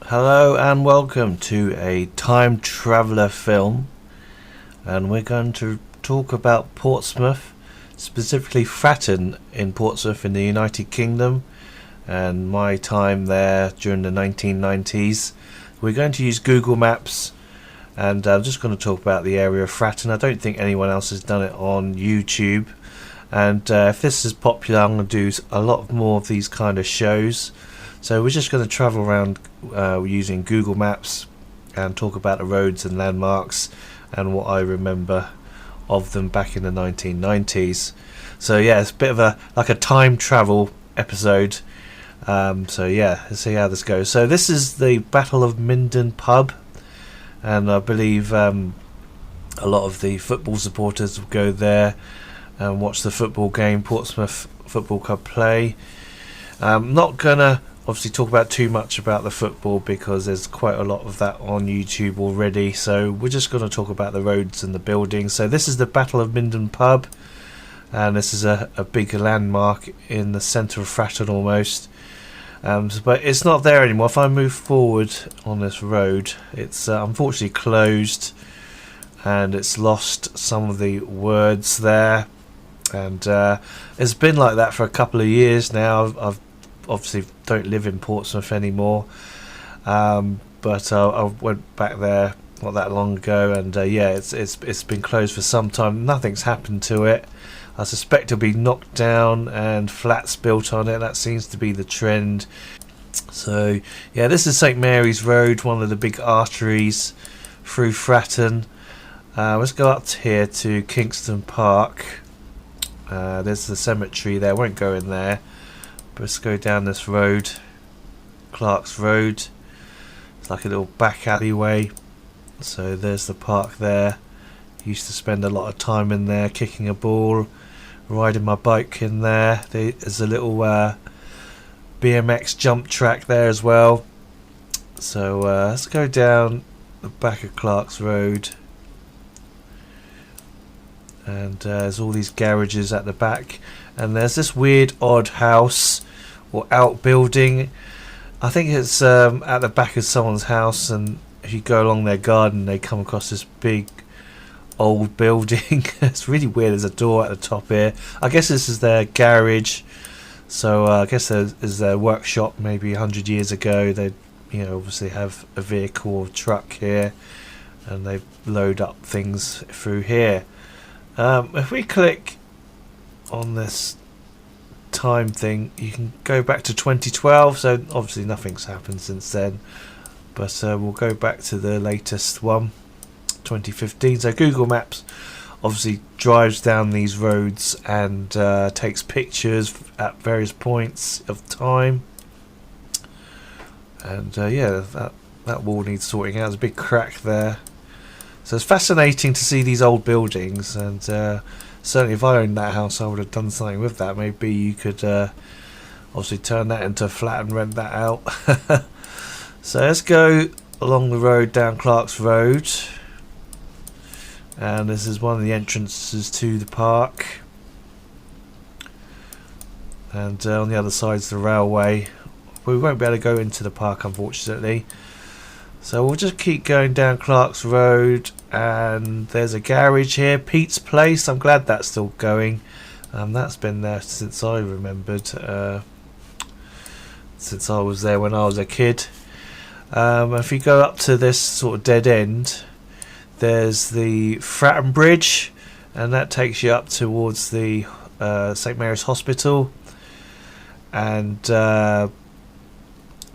Hello and welcome to a time traveller film, and we're going to talk about Portsmouth, specifically Fratton in Portsmouth in the United Kingdom, and my time there during the 1990s. We're going to use Google Maps, and I'm just going to talk about the area of Fratton. I don't think anyone else has done it on YouTube, and if this is popular, I'm going to do a lot more of these kind of shows. So we're just going to travel around using Google Maps and talk about the roads and landmarks and what I remember of them back in the 1990s. So yeah, it's a bit of a time travel episode. So yeah, let's see how this goes. So this is the Battle of Minden pub, and I believe a lot of the football supporters will go there and watch the football game, Portsmouth Football Club play. I'm not gonna obviously talk about too much about the football because there's quite a lot of that on YouTube already, so we're just going to talk about the roads and the buildings. So this is the Battle of Minden pub, and this is a big landmark in the centre of Fratton almost, but it's not there anymore. If I move forward on this road, it's unfortunately closed and it's lost some of the words there, and it's been like that for a couple of years now. I've obviously don't live in Portsmouth anymore, but I went back there not that long ago, and yeah, it's been closed for some time. Nothing's happened to it. I suspect it'll be knocked down and flats built on it. That seems to be the trend. So yeah, this is St Mary's Road, one of the big arteries through Fratton. Let's go up here to Kingston Park. There's the cemetery there. Won't go in there. Let's go down this road, Clark's Road. It's like a little back alleyway. So there's the park there. Used to spend a lot of time in there, kicking a ball, riding my bike in there. There's a little BMX jump track there as well. So let's go down the back of Clark's Road. And there's all these garages at the back. And there's this weird odd house or outbuilding. I think it's at the back of someone's house, and if you go along their garden they come across this big old building. It's really weird. There's a door at the top here. I guess this is their garage, so I guess there's their workshop. Maybe 100 years ago they obviously have a vehicle or truck here, and they load up things through here. If we click on this time thing, you can go back to 2012, so obviously nothing's happened since then, but we'll go back to the latest one, 2015. So Google Maps obviously drives down these roads and takes pictures at various points of time, and yeah, that wall needs sorting out. There's a big crack there. So it's fascinating to see these old buildings, and certainly if I owned that house I would have done something with that. Maybe you could obviously turn that into a flat and rent that out. So let's go along the road down Clark's Road, and this is one of the entrances to the park, and on the other side is the railway. We won't be able to go into the park unfortunately. So we'll just keep going down Clark's Road, and there's a garage here, Pete's Place. I'm glad that's still going. That's been there since I remembered, since I was there when I was a kid. If you go up to this sort of dead end, there's the Fratton Bridge, and that takes you up towards the St Mary's Hospital, and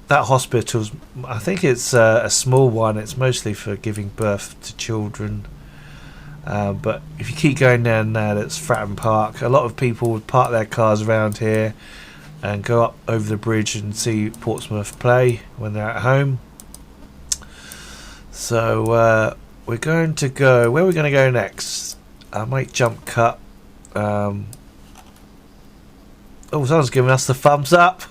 that hospital's, I think it's a small one. It's mostly for giving birth to children, but if you keep going down there, that's Fratton Park. A lot of people would park their cars around here and go up over the bridge and see Portsmouth play when they're at home. So we're going to go, where are we going to go next? I might jump cut. Oh, someone's giving us the thumbs up.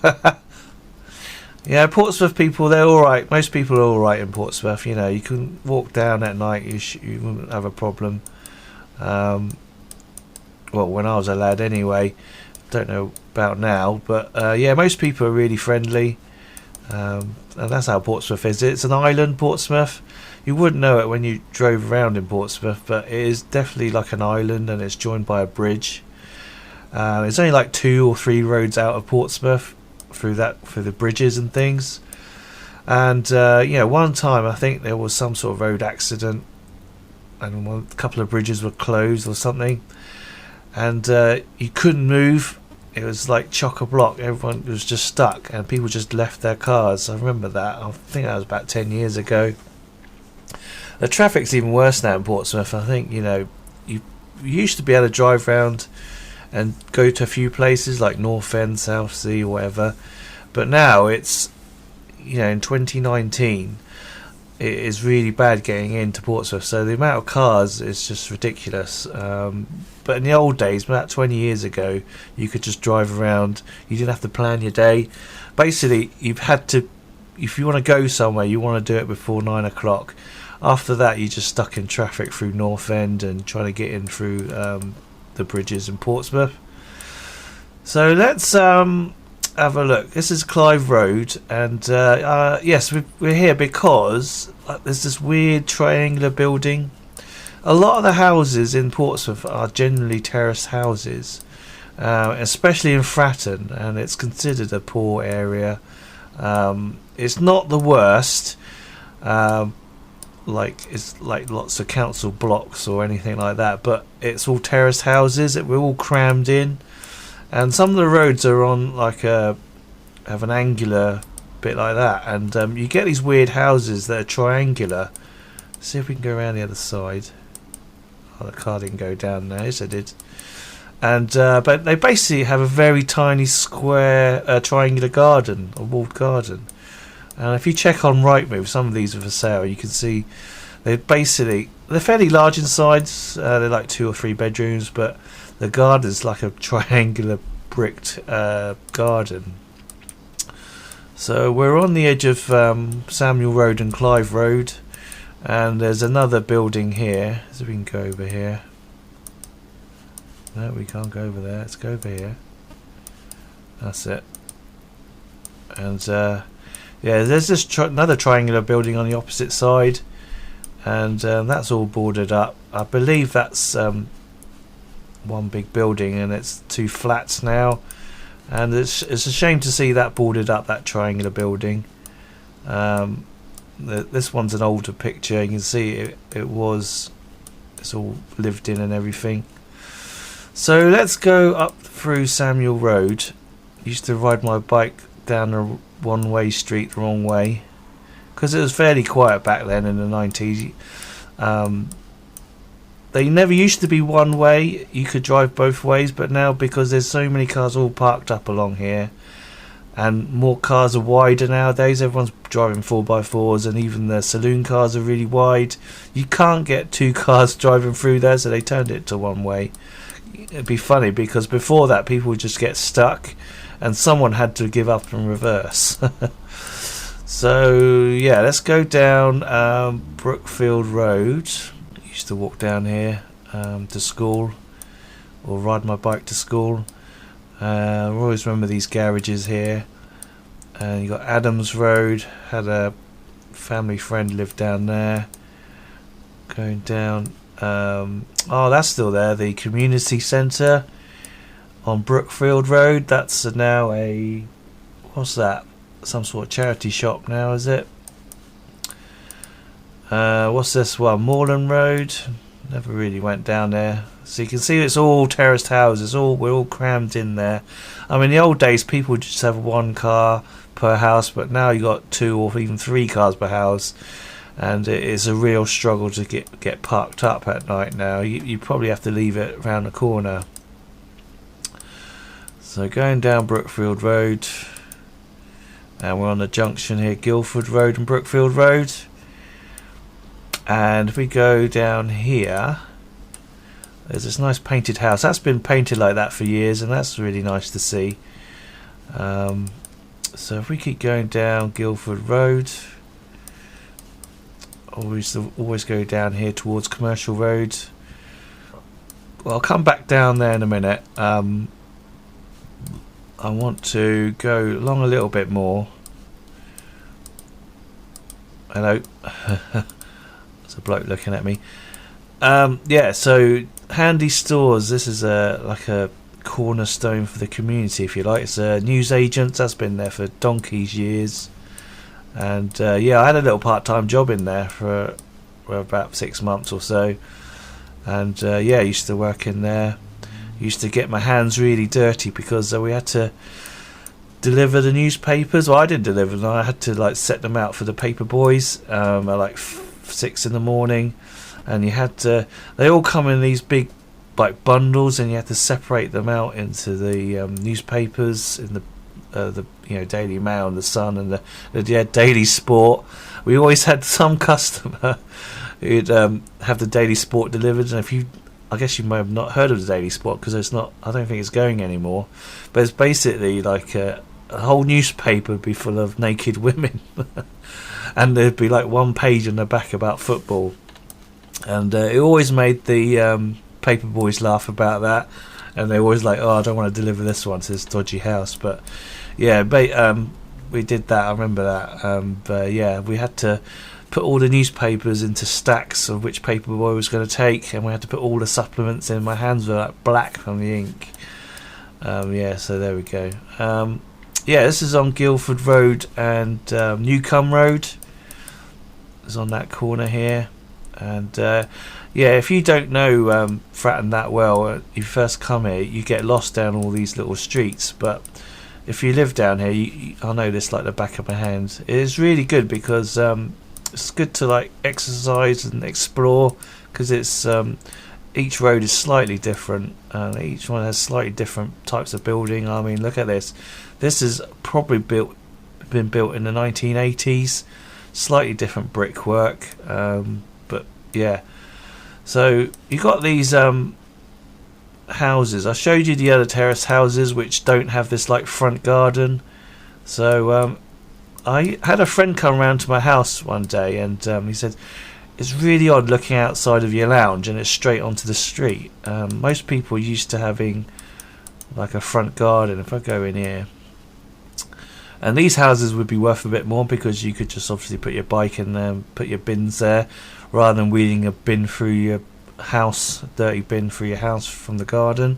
Yeah, Portsmouth people, they're alright. Most people are alright in Portsmouth. You can walk down at night, you wouldn't have a problem. Well, when I was a lad anyway. Don't know about now, but yeah, most people are really friendly. And that's how Portsmouth is. It's an island, Portsmouth. You wouldn't know it when you drove around in Portsmouth, but it is definitely like an island, and it's joined by a bridge. It's only like 2 or 3 roads out of Portsmouth through the bridges and things. And one time I think there was some sort of road accident, and a couple of bridges were closed or something, and you couldn't move. It was like chock-a-block. Everyone was just stuck, and people just left their cars. I remember that. I think that was about 10 years ago. The traffic's even worse now in Portsmouth. I think, you used to be able to drive around and go to a few places like North End, South Sea, or whatever. But now it's, in 2019, it is really bad getting into Portsmouth. So the amount of cars is just ridiculous. But in the old days, about 20 years ago, you could just drive around. You didn't have to plan your day. Basically, you've had to, if you want to go somewhere, you want to do it before 9 o'clock. After that, you're just stuck in traffic through North End and trying to get in through the bridges in Portsmouth. So let's have a look. This is Clive Road, and yes, we're here because there's this weird triangular building. A lot of the houses in Portsmouth are generally terraced houses, especially in Fratton, and it's considered a poor area. It's not the worst, it's like lots of council blocks or anything like that, but it's all terraced houses. We're all crammed in, and some of the roads are on have an angular bit like that, and you get these weird houses that are triangular. Let's see if we can go around the other side. Oh, the car didn't go down there. Yes, it did. And but they basically have a very tiny square triangular garden, a walled garden. And if you check on Rightmove, some of these are for sale. You can see they're fairly large in size. They're like 2 or 3 bedrooms, but the garden's like a triangular bricked garden. So we're on the edge of Samuel Road and Clive Road, and there's another building here. So we can go over here. No, we can't go over there. Let's go over here. That's it. And yeah, there's this another triangular building on the opposite side, and that's all boarded up. I believe that's one big building, and it's 2 flats now. And it's a shame to see that boarded up, that triangular building. This one's an older picture. You can see it's all lived in and everything. So let's go up through Samuel Road. Used to ride my bike down a one-way street the wrong way, because it was fairly quiet back then in the 90s. They never used to be one way. You could drive both ways, but now, because there's so many cars all parked up along here, and more cars are wider nowadays, everyone's driving 4x4s, and even the saloon cars are really wide. You can't get 2 cars driving through there, so they turned it to one way. It'd be funny, because before that people would just get stuck and someone had to give up and reverse. So yeah, let's go down Brookfield Road. Used to walk down here to school, or ride my bike to school. I always remember these garages here. And you got Adams Road. Had a family friend live down there. Going down. Oh, that's still there. The community centre on Brookfield Road. That's now what's that? Some sort of charity shop now, is it? What's this one? Moorland Road. Never really went down there. So you can see it's all terraced houses. We're all crammed in there. I mean, in the old days people would just have 1 car per house, but now you got 2 or even 3 cars per house, and it is a real struggle to get parked up at night now. You probably have to leave it around the corner. So going down Brookfield Road, and we're on the junction here, Guildford Road and Brookfield Road. And if we go down here, there's this nice painted house. That's been painted like that for years, and that's really nice to see. So if we keep going down Guildford Road, always go down here towards Commercial Road. Well, I'll come back down there in a minute. I want to go along a little bit more. Hello. There's a bloke looking at me. Yeah, so Handy Stores. This is like a cornerstone for the community, if you like. It's NewsAgents. That's been there for donkey's years. And yeah, I had a little part-time job in there for about 6 months or so. And yeah, I used to work in there. Used to get my hands really dirty because we had to deliver the newspapers. Well, I didn't deliver them. I had to like set them out for the paper boys at like 6 in the morning, and you had to. They all come in these big like bundles, and you had to separate them out into the newspapers in the Daily Mail and the Sun and the Daily Sport. We always had some customer who'd have the Daily Sport delivered, and I guess you may have not heard of the Daily Sport because it's not. I don't think it's going anymore. But it's basically like a whole newspaper would be full of naked women, and there'd be like one page on the back about football, and it always made the paper boys laugh about that, and they always like, oh, I don't want to deliver this one to this dodgy house. But yeah, we did that. I remember that. But yeah, we had to put all the newspapers into stacks of which paper boy was going to take, and we had to put all the supplements in. My hands were like black from the ink. Yeah, so there we go. Yeah, this is on Guildford Road and Newcome Road. It's on that corner here. And yeah, if you don't know Fratton that well, you first come here, you get lost down all these little streets. But if you live down here, I know this like the back of my hand. It is really good because it's good to like exercise and explore, because it's each road is slightly different, and each one has slightly different types of building. I mean, look at this. This is probably been built in the 1980s. Slightly different brickwork, but yeah. So you got these houses. I showed you the other terrace houses which don't have this like front garden. So I had a friend come round to my house one day, and he said it's really odd looking outside of your lounge and it's straight onto the street. Most people are used to having like a front garden. If I go in here, and these houses would be worth a bit more because you could just obviously put your bike in there, put your bins there, rather than wheeling a bin through your house, a dirty bin through your house from the garden.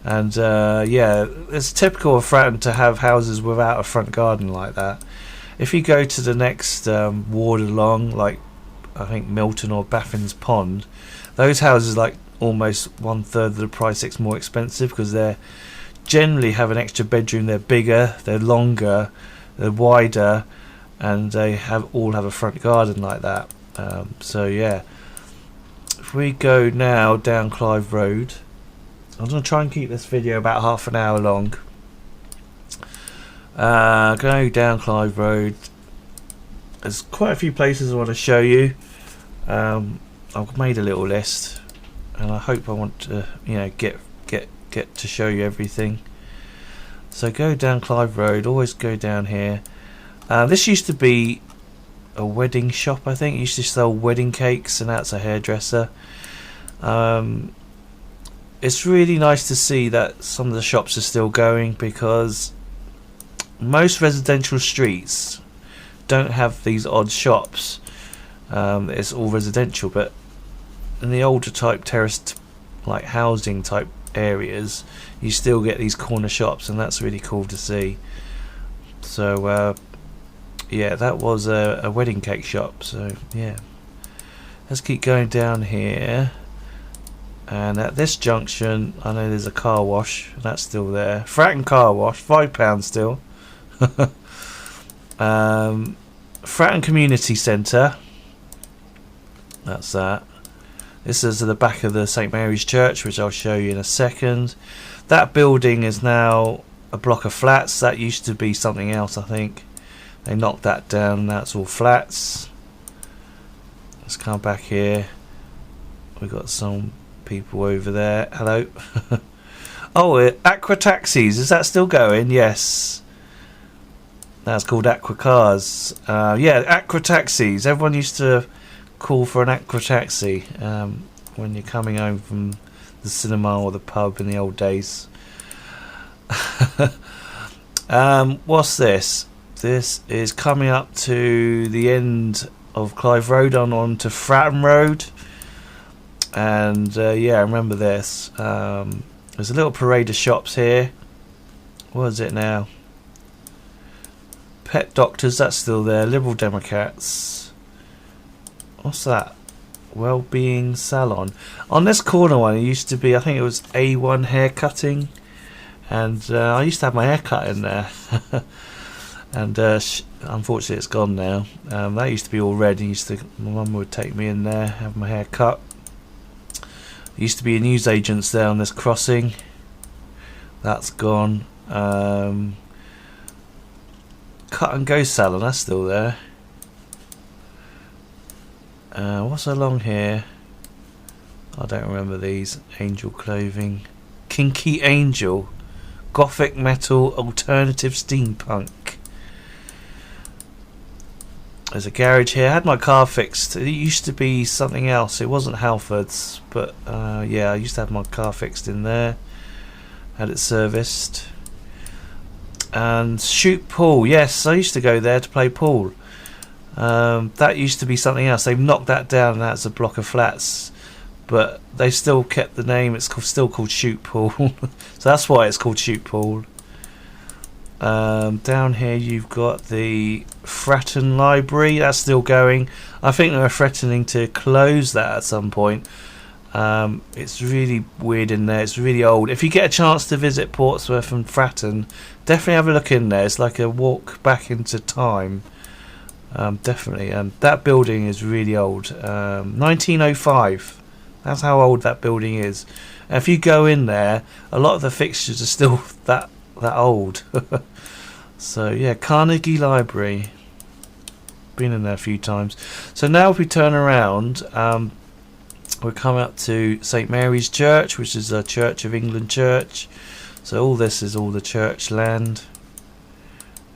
And yeah, it's typical of Fratton to have houses without a front garden like that. If you go to the next ward along, like I think Milton or Baffin's Pond, those houses like almost 1/3 of the price. It's more expensive because they're generally have an extra bedroom. They're bigger, they're longer, they're wider, and they all have a front garden like that. So yeah, if we go now down Clive Road, I'm going to try and keep this video about half an hour long. Go down Clive Road. There's quite a few places I want to show you. I've made a little list, and I hope I want to, get to show you everything. So go down Clive Road. Always go down here. This used to be a wedding shop. I think it used to sell wedding cakes, and that's a hairdresser. It's really nice to see that some of the shops are still going, because most residential streets don't have these odd shops. It's all residential, but in the older type terraced like housing type areas, you still get these corner shops, and that's really cool to see. So yeah, that was a wedding cake shop. So yeah, let's keep going down here. And at this junction, I know there's a car wash. That's still there. Fratton car wash, £5 still. Fratton Community Centre. That's that. This is at the back of the St Mary's Church, which I'll show you in a second. That building is now a block of flats. That used to be something else, I think. They knocked that down. Now it's all flats. Let's come back here. We've got some people over there. Hello. Oh, Aqua taxis, is that still going? Yes, that's called Aquacars. Yeah, Aqua taxis. Everyone used to call for an Aqua taxi when you're coming home from the cinema or the pub in the old days. What's this? This is coming up to the end of Clive Road on to Fratton Road. And yeah, I remember this. There's a little parade of shops here. What is it now? Pet Doctors, that's still there. Liberal Democrats. What's that? Wellbeing Salon. On this corner one, it used to be, I think it was A1 hair cutting. And I used to have my hair cut in there. And unfortunately it's gone now. That used to be all red. My mum would take me in there, have my hair cut. There used to be a NewsAgents there on this crossing. That's gone. Cut and Go Salon, that's still there. What's along here? I don't remember these. Angel Clothing. Kinky Angel. Gothic Metal Alternative Steampunk. There's a garage here. I had my car fixed. It used to be something else. It wasn't Halfords, but yeah, I used to have my car fixed in there. Had it serviced. And Shoot Pool. Yes, I used to go there to play pool. That used to be something else. They've knocked that down. That's a block of flats, but they still kept the name. It's still called Shoot Pool. So that's why it's called Shoot Pool. Down here you've got the Fratton Library. That's still going. I think they're threatening to close that at some point. It's really weird in there. It's really old. If you get a chance to visit Portsmouth and Fratton, definitely have a look in there. It's like a walk back into time. Definitely. And that building is really old. 1905. That's how old that building is. And if you go in there, a lot of the fixtures are still that old. So yeah, Carnegie Library. Been in there a few times. So now if we turn around, we're coming up to St Mary's Church, which is a Church of England church. So all this is all the church land.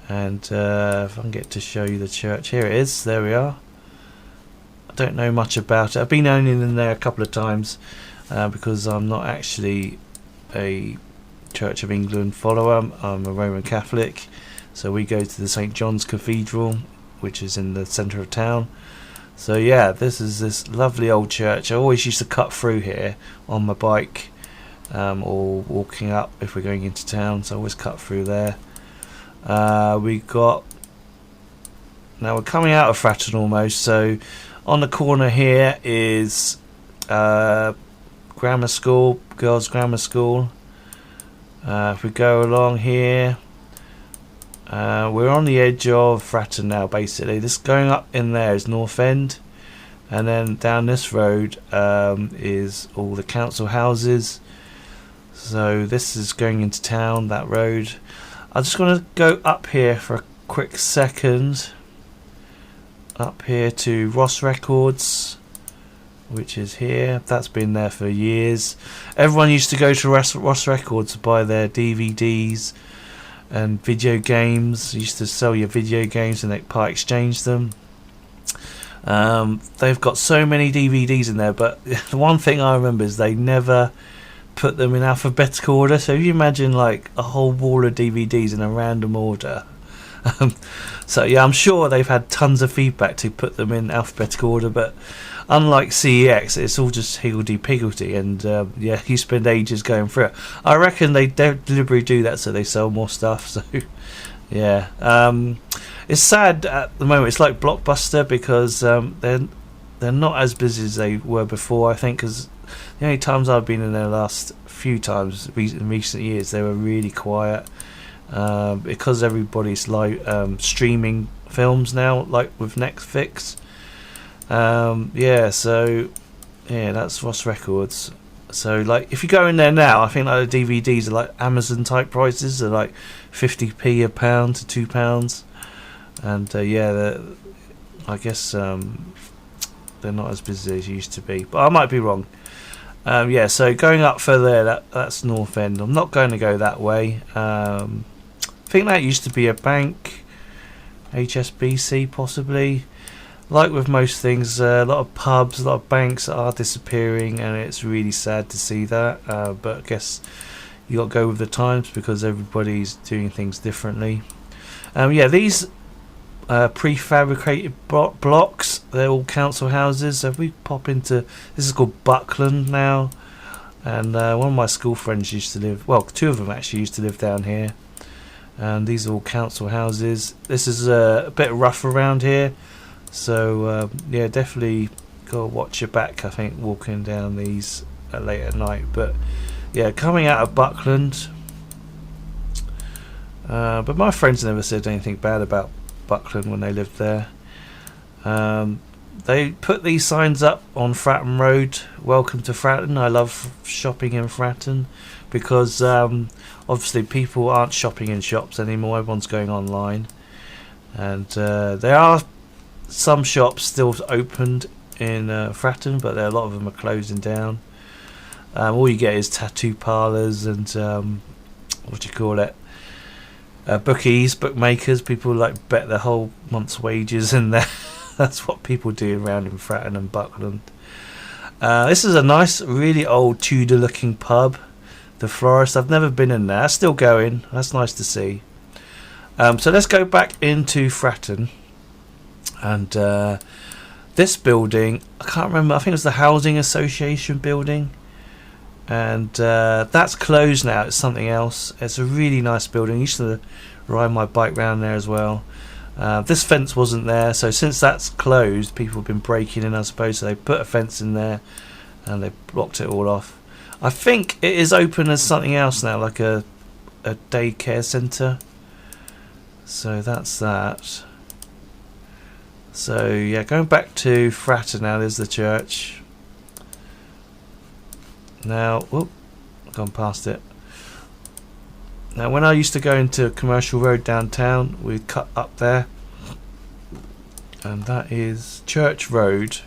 And if I can get to show you the church, here it is. There we are. I don't know much about it. I've been only in there a couple of times because I'm not actually a Church of England follower. I'm a Roman Catholic, so we go to the St John's Cathedral, which is in the centre of town. So yeah, this is this lovely old church. I always used to cut through here on my bike or walking up if we're going into town, so I always cut through there. Now we're coming out of Fratton almost, so on the corner here is grammar school, girls' grammar school. If we go along here, we're on the edge of Fratton now. Basically, this going up in there is North End, and then down this road is all the council houses. So this is going into town, that road. I just want to go up here for a quick second. Up here to Ross Records, which is here. That's been there for years. Everyone used to go to Ross Records to buy their DVDs and video games. Used to sell your video games and they part exchange them. They've got so many DVDs in there, but the one thing I remember is they never put them in alphabetical order. So if you imagine like a whole wall of DVDs in a random order. So yeah, I'm sure they've had tons of feedback to put them in alphabetical order, but unlike CEX, it's all just higgledy-piggledy, and yeah, you spend ages going through it. I reckon they deliberately do that so they sell more stuff. So yeah, it's sad at the moment. It's like Blockbuster because they're not as busy as they were before. I think because the only times I've been in there last few times in recent years, they were really quiet. Because everybody's like streaming films now, like with Netflix. Yeah, so yeah, that's Ross Records. So like, if you go in there now, I think like the DVDs are like Amazon type prices. They're like 50p a pound to £2, and yeah, I guess they're not as busy as used to be, but I might be wrong. Yeah, so going up further there, that's North End. I'm not going to go that way. I think that used to be a bank, HSBC possibly. Like with most things, a lot of pubs, a lot of banks are disappearing, and it's really sad to see that. But I guess you got to go with the times because everybody's doing things differently. Yeah, these prefabricated blocks, they're all council houses. So if we pop into, this is called Buckland now, and one of my school friends used to live, well, two of them actually used to live down here, and these are all council houses. This is a bit rough around here, so yeah, definitely gotta watch your back, I think, walking down these late at night. But yeah, coming out of Buckland, but my friends never said anything bad about Buckland when they lived there. They put these signs up on Fratton Road, welcome to Fratton. I love shopping in Fratton because obviously people aren't shopping in shops anymore, everyone's going online, and there are some shops still opened in Fratton, but a lot of them are closing down. All you get is tattoo parlours and what do you call it, bookies, bookmakers. People like bet their whole month's wages in there. That's what people do around in Fratton and Buckland. This is a nice, really old Tudor looking pub, the Florist. I've never been in there. It's still going. That's nice to see. So let's go back into Fratton, and this building, I can't remember, I think it was the Housing Association building, and that's closed now. It's something else. It's a really nice building. I used to ride my bike round there as well. This fence wasn't there, so since that's closed, people have been breaking in, I suppose, so they put a fence in there and they blocked it all off. I think it is open as something else now, like a daycare centre. So that's that. So yeah, going back to Fratton now, there's the church. Now, whoop, I've gone past it. Now, when I used to go into Commercial Road downtown, we'd cut up there, and that is Church Road.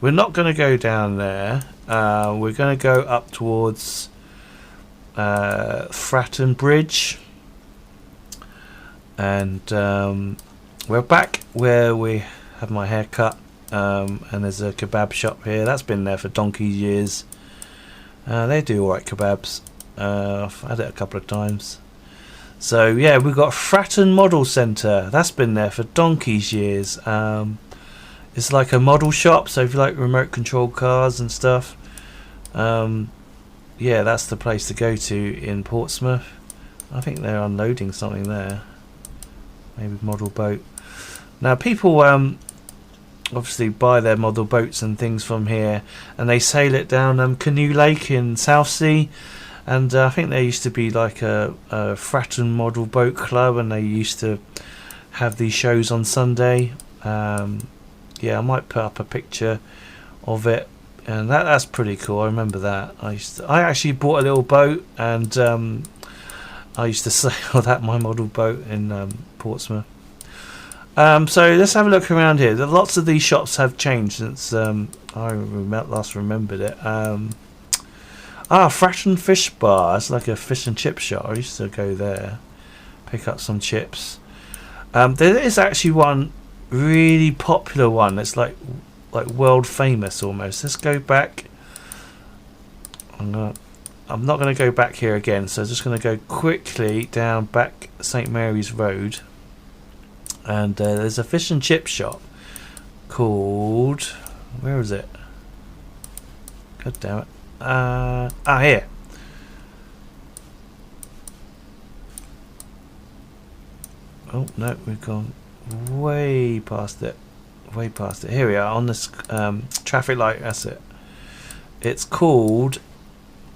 We're not going to go down there. We're going to go up towards Fratton Bridge, and we're back where we had my hair cut, and there's a kebab shop here. That's been there for donkey's years. They do alright kebabs. I've had it a couple of times. So yeah, we've got Fratton Model Centre. That's been there for donkey's years. It's like a model shop, so if you like remote control cars and stuff, yeah, that's the place to go to in Portsmouth. I think they're unloading something there, maybe model boat. Now people obviously buy their model boats and things from here, and they sail it down Canoe Lake in Southsea. And I think there used to be like a Fratton Model Boat Club, and they used to have these shows on Sunday. Yeah, I might put up a picture of it, and that's pretty cool. I remember that. I actually bought a little boat, and I used to sail that, my model boat, in Portsmouth. So let's have a look around here. Lots of these shops have changed since I last remembered it. Fratton Fish Bar. It's like a fish and chip shop. I used to go there, pick up some chips. There is actually one really popular one that's like world famous almost. Let's go back. I'm not going to go back here again, so I'm just going to go quickly down back St Mary's Road, and there's a fish and chip shop called, where is it? God damn it. Here. Oh no, we've gone way past it. Here we are on this traffic light. That's it. It's called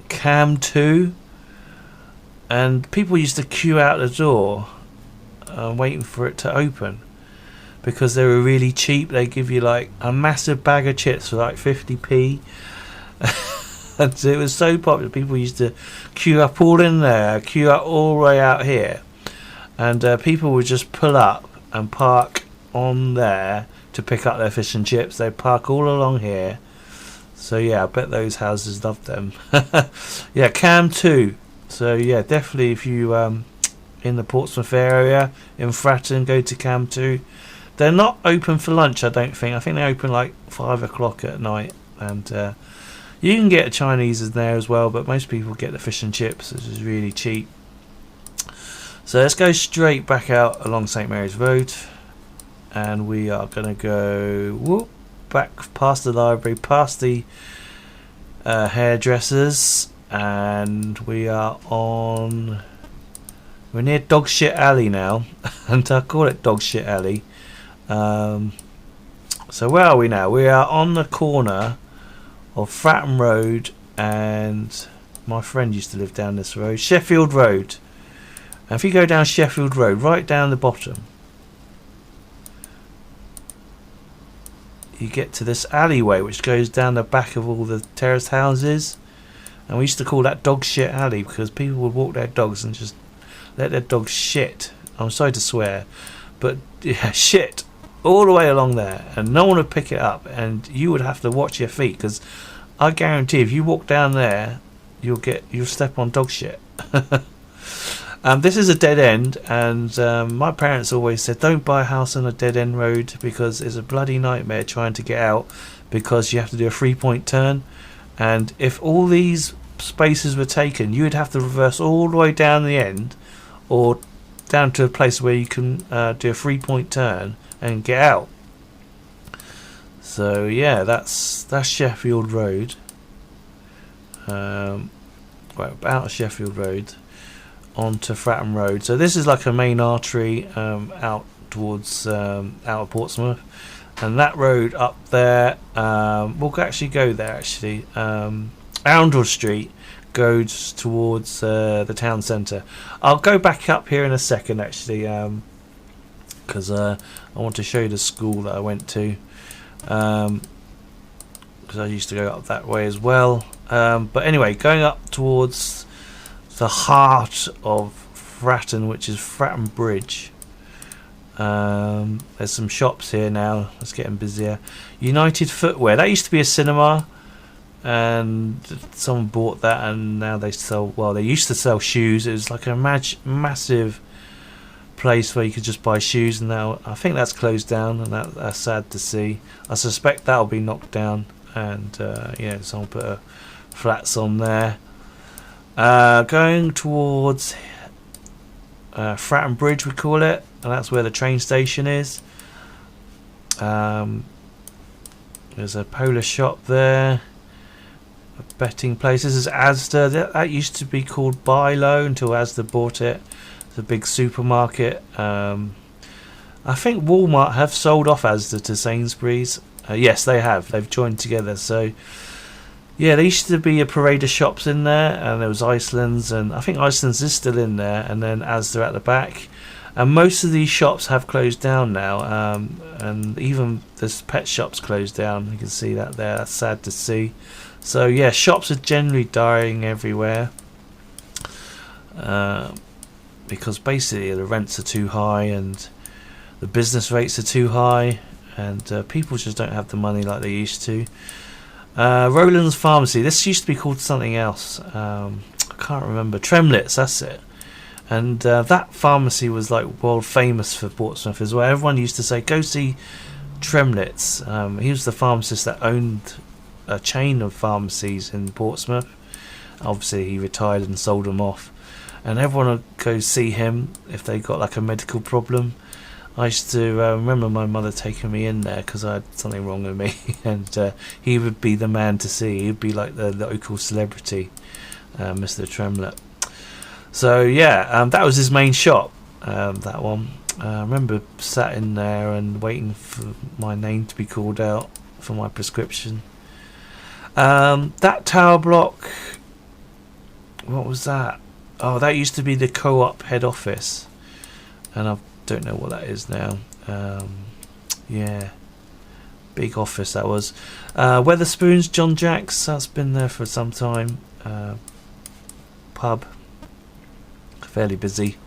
Cam 2, and people used to queue out the door waiting for it to open because they were really cheap. They give you like a massive bag of chips for like 50p. And it was so popular, people used to queue up all in there, queue up all the way out here, and people would just pull up and park on there to pick up their fish and chips. They'd park all along here. So yeah, I bet those houses loved them. Yeah, Cam 2. So yeah, definitely if you in the Portsmouth area in Fratton, go to Cam 2. They're not open for lunch, I don't think. I think they open like 5 o'clock at night, and you can get Chinese in there as well, but most people get the fish and chips, which is really cheap. So let's go straight back out along St Mary's Road, and we are going to go back past the library, past the hairdressers, and we're near Dog Shit Alley now, and I call it Dog Shit Alley. So where are we now? We are on the corner of Fratton Road, and my friend used to live down this road, Sheffield Road. And if you go down Sheffield Road, right down the bottom, you get to this alleyway which goes down the back of all the terraced houses, and we used to call that Dog Shit Alley because people would walk their dogs and just let their dogs shit. I'm sorry to swear, but yeah, shit all the way along there, and no one would pick it up, and you would have to watch your feet, because I guarantee if you walk down there, you'll step on dog shit. This is a dead end, and my parents always said don't buy a house on a dead end road because it's a bloody nightmare trying to get out, because you have to do a 3-point turn, and if all these spaces were taken, you would have to reverse all the way down the end, or down to a place where you can do a 3-point turn and get out. So yeah, that's Sheffield Road. Right, out of Sheffield Road onto Fratton Road. So this is like a main artery out towards out of Portsmouth, and that road up there, we'll actually go there actually. Arundel Street goes towards the town centre. I'll go back up here in a second actually, because I want to show you the school that I went to, because I used to go up that way as well. But anyway, going up towards the heart of Fratton, which is Fratton Bridge. There's some shops here now. It's getting busier. United Footwear. That used to be a cinema, and someone bought that, and now they sell. Well, they used to sell shoes. It was like a massive place where you could just buy shoes, and now I think that's closed down, and that's sad to see. I suspect that'll be knocked down, and someone put a flats on there. Going towards Fratton Bridge, we call it, and that's where the train station is. There's a polar shop there, a betting place. This is Asda. That used to be called Buy Low until Asda bought it. It's a big supermarket. I think Walmart have sold off Asda to Sainsbury's. Yes, they have. They've joined together. So yeah, there used to be a parade of shops in there, and there was Iceland's, and I think Iceland's is still in there, and then Asda at the back. And most of these shops have closed down now, and even this pet shop's closed down. You can see that there. That's sad to see. So yeah, shops are generally dying everywhere, because basically the rents are too high and the business rates are too high, and people just don't have the money like they used to. Roland's Pharmacy. This used to be called something else. I can't remember. Tremlitz, that's it. And that pharmacy was like world famous for Portsmouth as well. Everyone used to say, go see Tremlitz. He was the pharmacist that owned a chain of pharmacies in Portsmouth. Obviously he retired and sold them off, and everyone would go see him if they got like a medical problem. I used to remember my mother taking me in there because I had something wrong with me, and he would be the man to see. He'd be like the local celebrity, Mr. Tremlett. So yeah, that was his main shop, that one. I remember sat in there and waiting for my name to be called out for my prescription. That tower block, what was that? Oh, that used to be the Co-op head office, and I don't know what that is now. Yeah, big office that was. Weatherspoons, John Jack's, that's been there for some time. Pub, fairly busy.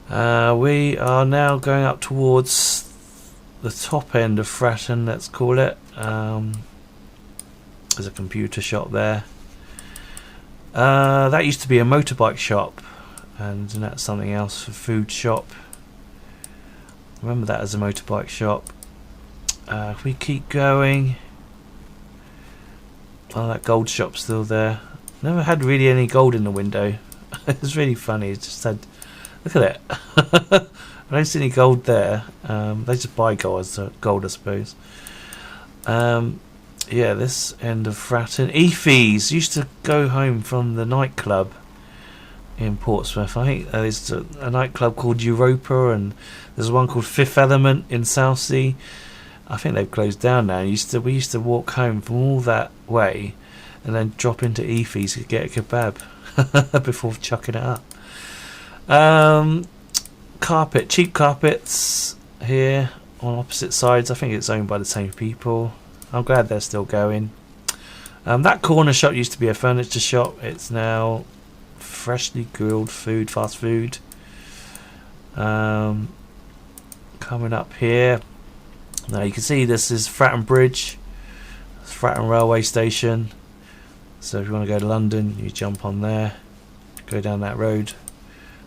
We are now going up towards the top end of Fratton, let's call it. There's a computer shop there. That used to be a motorbike shop, and that's something else, a food shop. Remember that as a motorbike shop. If we keep going, oh, that gold shop's still there. Never had really any gold in the window. It's really funny. It just said, look at it. I don't see any gold there. They just buy gold, I suppose. Yeah, this end of Fratton. Effies used to go home from the nightclub in Portsmouth. I think there's a nightclub called Europa, and there's one called Fifth Element in Southsea. I think they've closed down now. We used to walk home from all that way and then drop into Effies to get a kebab before chucking it up. Cheap carpets here on opposite sides. I think it's owned by the same people. I'm glad they're still going. That corner shop used to be a furniture shop. It's now freshly grilled food, fast food. Coming up here, now you can see this is Fratton Bridge, Fratton railway station. So if you want to go to London, you jump on there, go down that road.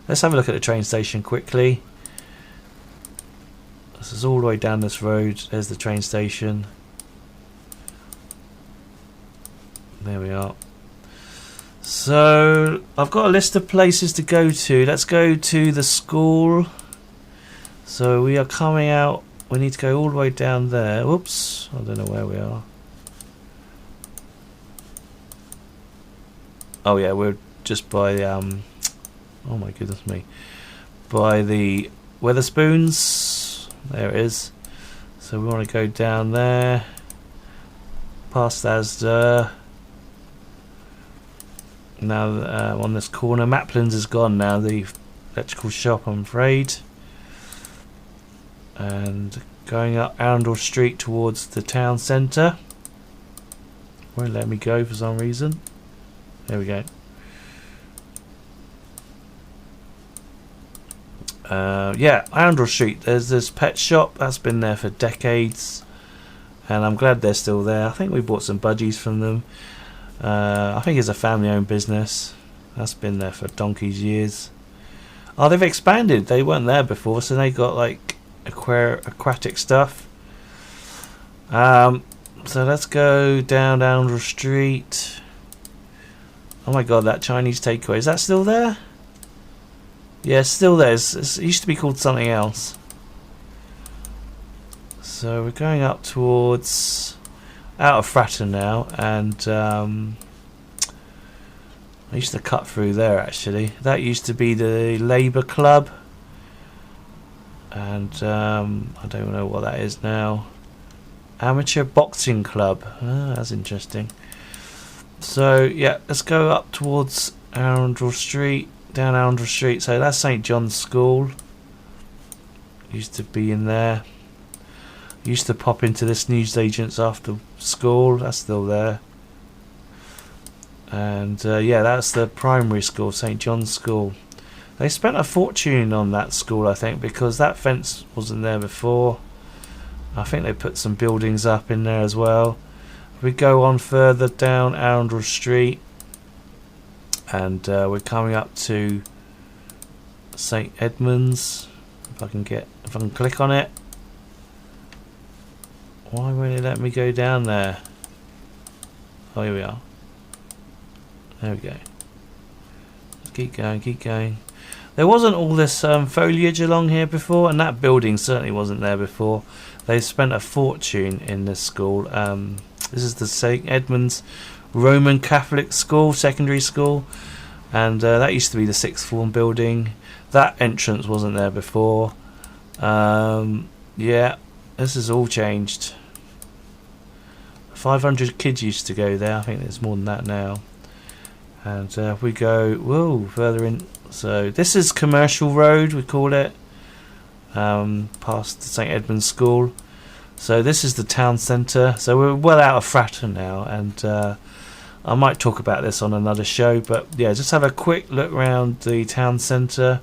Let's have a look at the train station quickly. This is all the way down this road. There's the train station. There we are. So I've got a list of places to go to. Let's go to the school. So we are coming out. We need to go all the way down there. Whoops, I don't know where we are. Oh yeah, we're just by oh my goodness me, by the Wetherspoons. There it is. So we want to go down there, past Asda. Now on this corner, Maplin's is gone now, the electrical shop, I'm afraid. And going up Arundel Street towards the town centre. Won't let me go for some reason. There we go. Yeah, Arundel Street. There's this pet shop that's been there for decades, and I'm glad they're still there. I think we bought some budgies from them. I think it's a family-owned business. That's been there for donkey's years. Oh, they've expanded. They weren't there before, so they got like aquatic stuff. So let's go down Arundel Street. Oh my god, that Chinese takeaway, is that still there? Yeah, it's still there. It used to be called something else. So we're going up towards out of Fratton now, and I used to cut through there actually. That used to be the Labour Club, and I don't know what that is now. Amateur Boxing Club. Ah, that's interesting. So yeah, let's go up towards Arundel Street, down Arundel Street. So that's St John's School. Used to be in there. Used to pop into this newsagents after school. That's still there. And yeah, that's the primary school, St John's School. They spent a fortune on that school, I think, because that fence wasn't there before. I think they put some buildings up in there as well. We go on further down Arundel Street, and we're coming up to St Edmunds. If I can click on it. Why won't it let me go down there? Oh, here we are. There we go. Let's keep going, keep going. There wasn't all this foliage along here before, and that building certainly wasn't there before. They spent a fortune in this school. This is the St Edmunds Roman Catholic School, secondary school, and that used to be the sixth form building. That entrance wasn't there before. Yeah, this has all changed. 500 kids used to go there. I think there's more than that now. And if we go further in, so this is Commercial Road, we call it, past the St Edmunds School. So this is the town centre. So we're well out of Fratton now, and I might talk about this on another show, but yeah, just have a quick look around the town centre.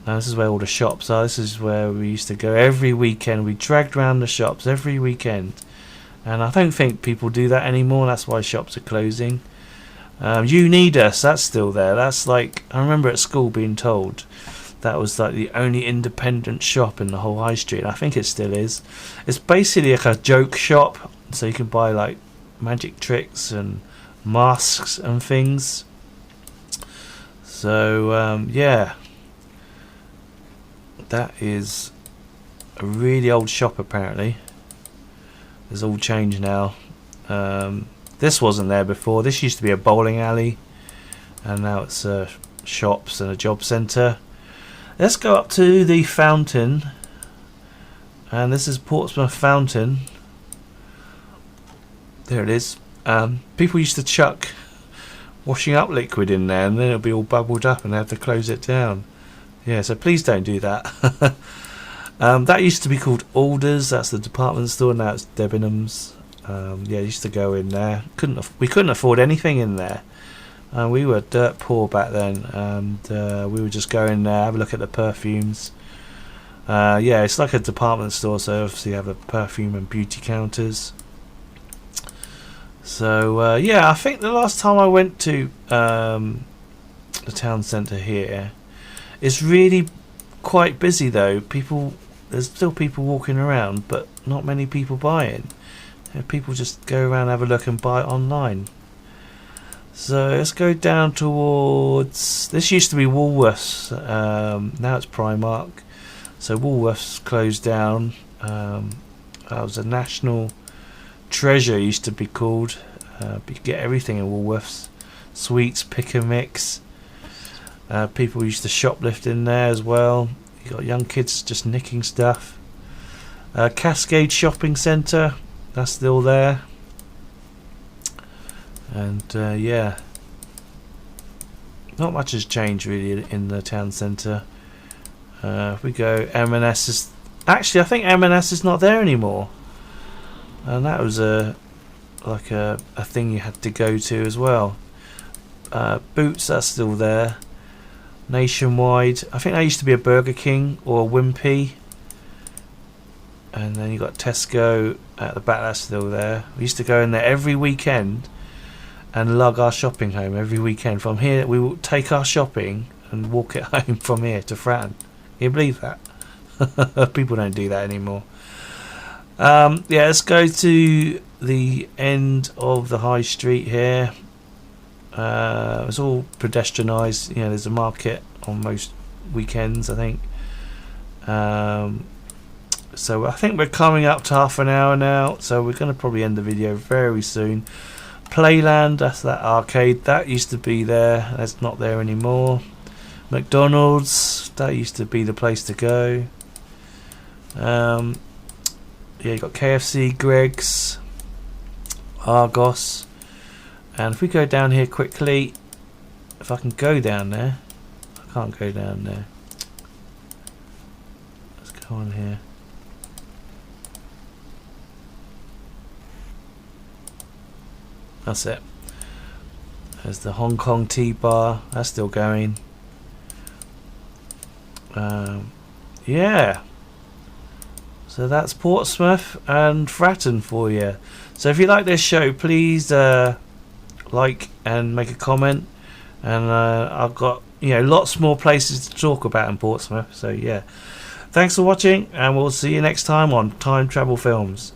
Now this is where all the shops are. This is where we used to go every weekend. We dragged around the shops every weekend, and I don't think people do that anymore. That's why shops are closing. You Need Us, that's still there. That's like, I remember at school being told that was like the only independent shop in the whole high street. I think it still is. It's basically like a joke shop, so you can buy like magic tricks and masks and things. So yeah, that is a really old shop apparently. It's all changed now. This wasn't there before. This used to be a bowling alley, and now it's shops and a job centre. Let's go up to the fountain, and this is Portsmouth Fountain. There it is. People used to chuck washing up liquid in there, and then it'll be all bubbled up and they have to close it down. Yeah, so please don't do that. That used to be called Alders. That's the department store. Now it's Debenhams. Yeah, used to go in there. We couldn't afford anything in there. We were dirt poor back then, and we would just go in there, have a look at the perfumes. Yeah, it's like a department store, so obviously you have a perfume and beauty counters. So yeah, I think the last time I went to the town centre here, it's really quite busy though. There's still people walking around, but not many people buying. People just go around, have a look, and buy it online. So let's go down towards. This used to be Woolworths. Now it's Primark. So Woolworths closed down. That was a national treasure, used to be called. But you get everything in Woolworths. Sweets, pick and mix. People used to shoplift in there as well. You got young kids just nicking stuff. Cascade Shopping Centre, that's still there. And yeah, not much has changed really in the town centre. If we go, M&S is actually, I think M&S is not there anymore, and that was like a thing you had to go to as well. Boots, that's still there. Nationwide, I think there used to be a Burger King or a Wimpy, and then you got Tesco at the back, that's still there. We used to go in there every weekend and lug our shopping home every weekend. From here we will take our shopping and walk it home from here to Fratton. Can you believe that? People don't do that anymore. Yeah, let's go to the end of the high street here. It's all pedestrianised. You know, there's a market on most weekends, I think. So I think we're coming up to half an hour now, so we're going to probably end the video very soon. Playland, that's that arcade, that used to be there, that's not there anymore. McDonald's, that used to be the place to go. Yeah, you got KFC, Greggs, Argos. And if we go down here quickly, if I can go down there, I can't go down there. Let's go on here. That's it. There's the Hong Kong Tea Bar, that's still going. Yeah. So that's Portsmouth and Fratton for you. So if you like this show, please like and make a comment. And I've got lots more places to talk about in Portsmouth. So yeah. Thanks for watching, and we'll see you next time on Time Travel Films.